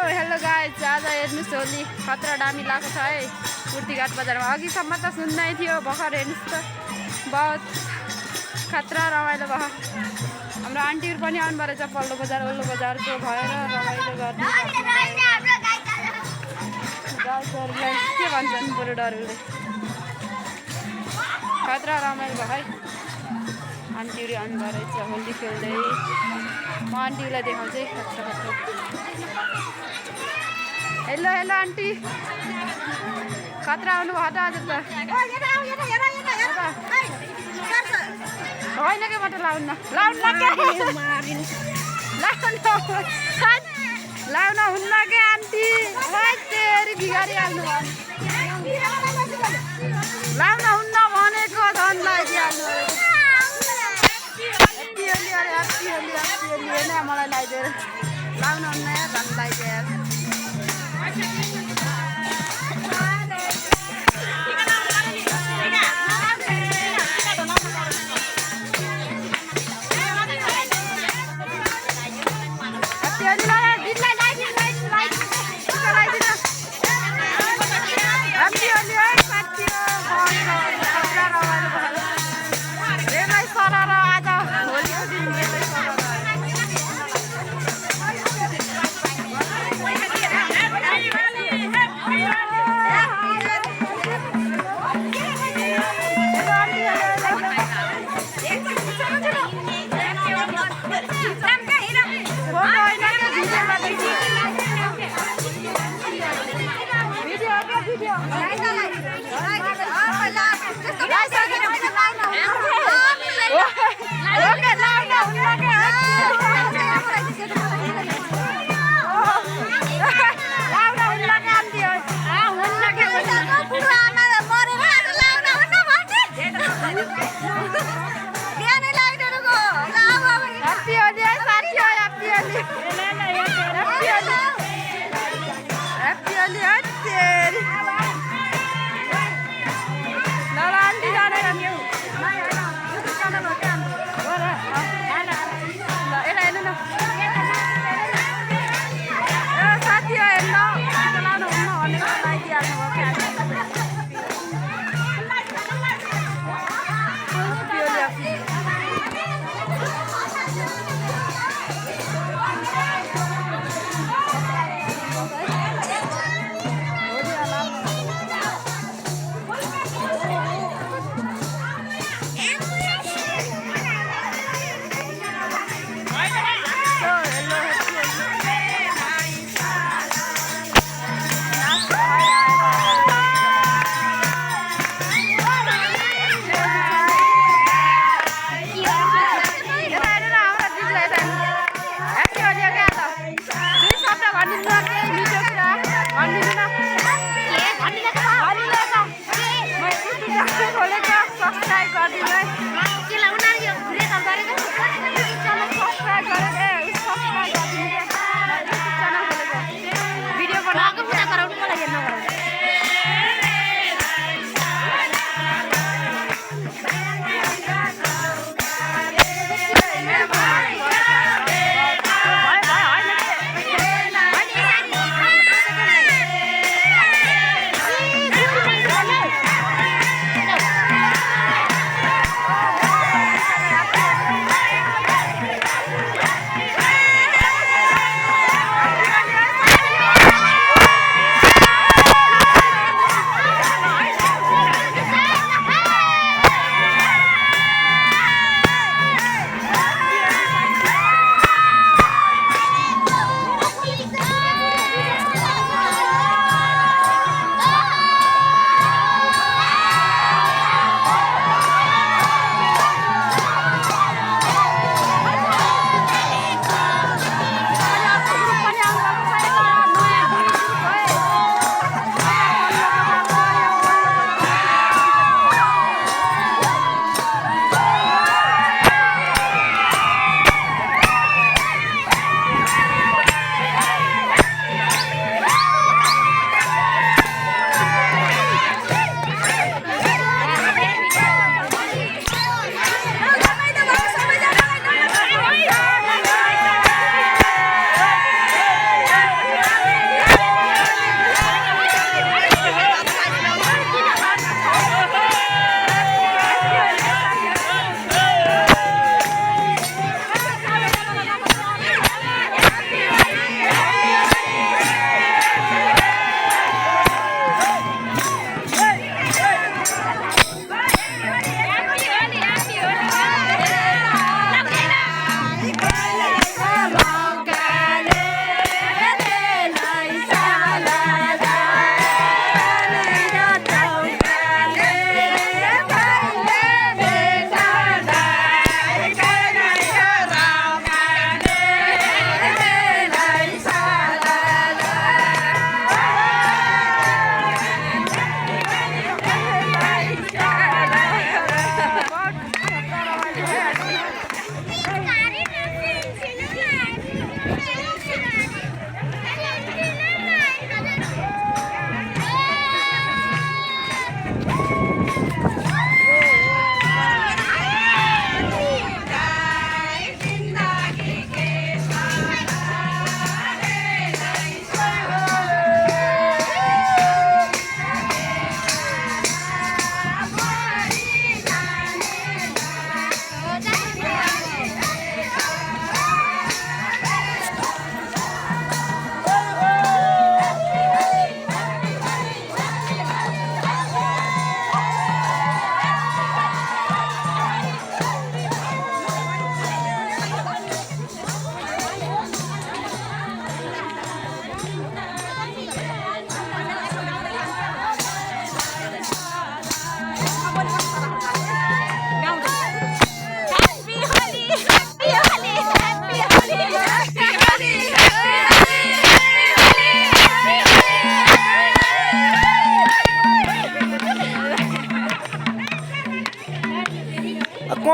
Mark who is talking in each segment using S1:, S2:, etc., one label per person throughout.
S1: Hello guys आज हेर्नुहोस् होली खतरा दामी लगाएको छ है कुर्तीघाट बजारमा अघिसम्म त सुन्नै थियो भर्खर हेर्नुहोस् त बहुत खतरा रमाइलो भयो हाम्रो आन्टीहरू पनि आउनु रहेछ पल्लो बजार ओल्लो बजारको भएर रमाइलो गर्नु गाउँहरूलाई के भन्छन् बुढोहरूले खतरा रमाइलो भयो है आन्टीहरू आउनु रहेछ होली खेल्दै म आन्टीलाई देखाउँछु खतरा खतरा हेलो हेलो आन्टी खतरा आउनु भयो त आज त होइन के मात्र लाउन लाउन हुन्न के आन्टी तेरि बिगारिहाल्नु भयो लाउन हुन्न भनेको झन् लगाइदिइहाल्नु होइन मलाई लगाइदिएर लाउन हुन्न झन् लगाइदिएर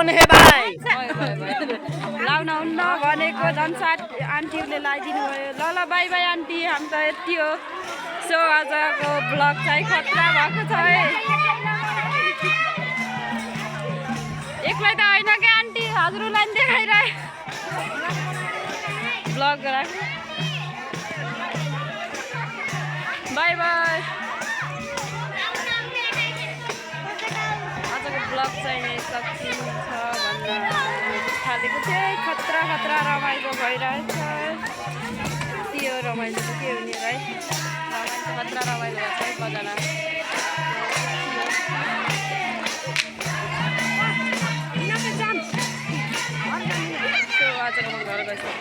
S2: कौन है भाइ
S1: लाउन हुन्न भनेको झन् आन्टीहरूले लगाइदिनु भयो। ल ल बाई बाई आन्टी, हामी त यति हो। सो आजको ब्लग चाहिँ खतरा भएको छ है। एक्लै त होइन क्या आन्टी, हजुरलाई पनि देखाइरहे ब्लग राख। By by. आजको ब्लग चाहिँ यही सकिन्छ भन्न थालेको थिएँ। खतरा खतरा रमाइलो भइरहेछ। त्यो रमाइलो त के हुने है, रमाइलो खतरा रमाइलो भएको छ कजना। आजको म घर गइसकेँ।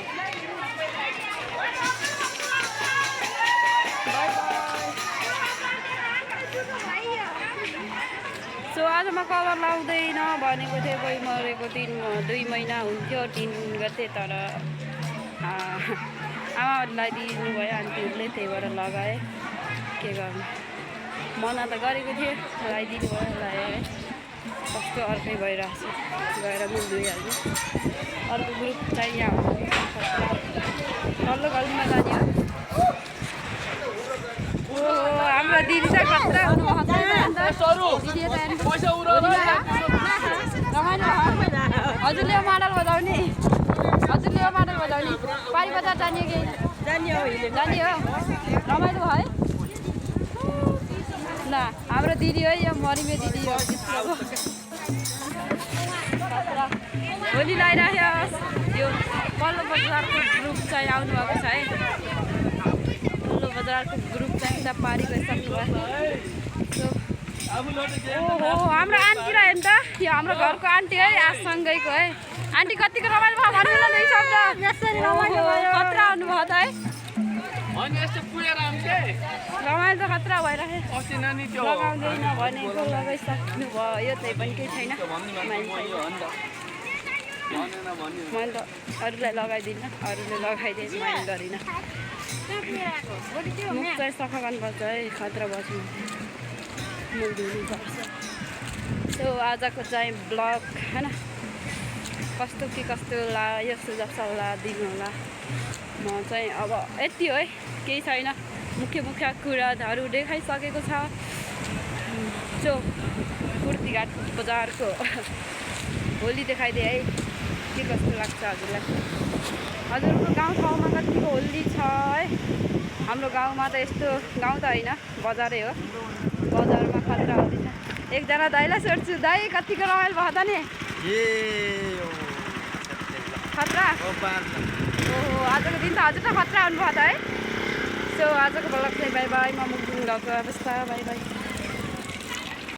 S1: सो आज म कभर लाउँदैन भनेको थिएँ। कोही मरेको 2 महिना हुन्थ्यो 3 गते, तर आमालाई दिनुभयो आन्टीहरूले, त्यही भएर लगाएँ। के गर्नु, मना त गरेको थिएँ, लगाइदिनु भयो, लगाएँ है। कस्तो अर्कै भइरहेछ, गएर मुख धोइहाल्छु। अर्को ग्रुप चाहिँ यहाँ तल्लो गल्लीमा जाने हो। ओहो हाम्रो दिदी चाहिँ खतरा हुनुभएको छ। हजुरले यो माडल बजाउने, हजुरले यो माडल बजाउने। पारी बजार जाने कि जाने हो, रमाइलो भयो ल। हाम्रो दिदी हो यो, मरिमे दिदी हो। होली लगाइराख्योस्। यो पल्लो बजारको ग्रुप चाहिँ आउनुभएको छ है। पल्लो बजारको ग्रुप चाहिँ उता पारी गइसक्नु भयो। ओहो हाम्रो आन्टी रह्यो नि त, यो हाम्रो घरको आन्टी है, आजसँगैको है। आन्टी कतिको रमाइलो भयो भन्नु न, 2 शब्द। खतरा आउनुभयो त है, रमाइलो त खतरा भइराख्यो। लगाउँदैन भनेको लगाइसक्नु भयो। यो चाहिँ पनि केही छैन, मैले त अरूलाई लगाइदिनँ, अरूले लगाइदिएँ, मैले गरिनँ। मुख चाहिँ सफा गर्नुपर्छ है, खतरा बस्नु, मुख धुनुपर्छ। सो आजको चाहिँ ब्लग होइन, कस्तो के कस्तो यो सुझाव सल्लाह दिनु होला। म चाहिँ अब यति हो है, केही छैन। मुख्य कुराहरू देखाइसकेको छ। सो कुर्तीघाट बजारको होली देखाइदिएँ है, के कस्तो लाग्छ हजुरलाई। हजुरको गाउँठाउँमा कतिको होली छ है। हाम्रो गाउँमा त यस्तो, गाउँ त होइन बजारै हो, बजारमा खतरा होली छ। एकजना दाइलाई सोध्छु, दाइ कतिको रमाइलो भयो त नि खतरा? ओहो आजको दिन त हजुर त खतरा आउनुभयो त है। सो आजको ब्लग चाहिँ बाई बाई। म मुख धुन गएको अवस्था, बाई बाई।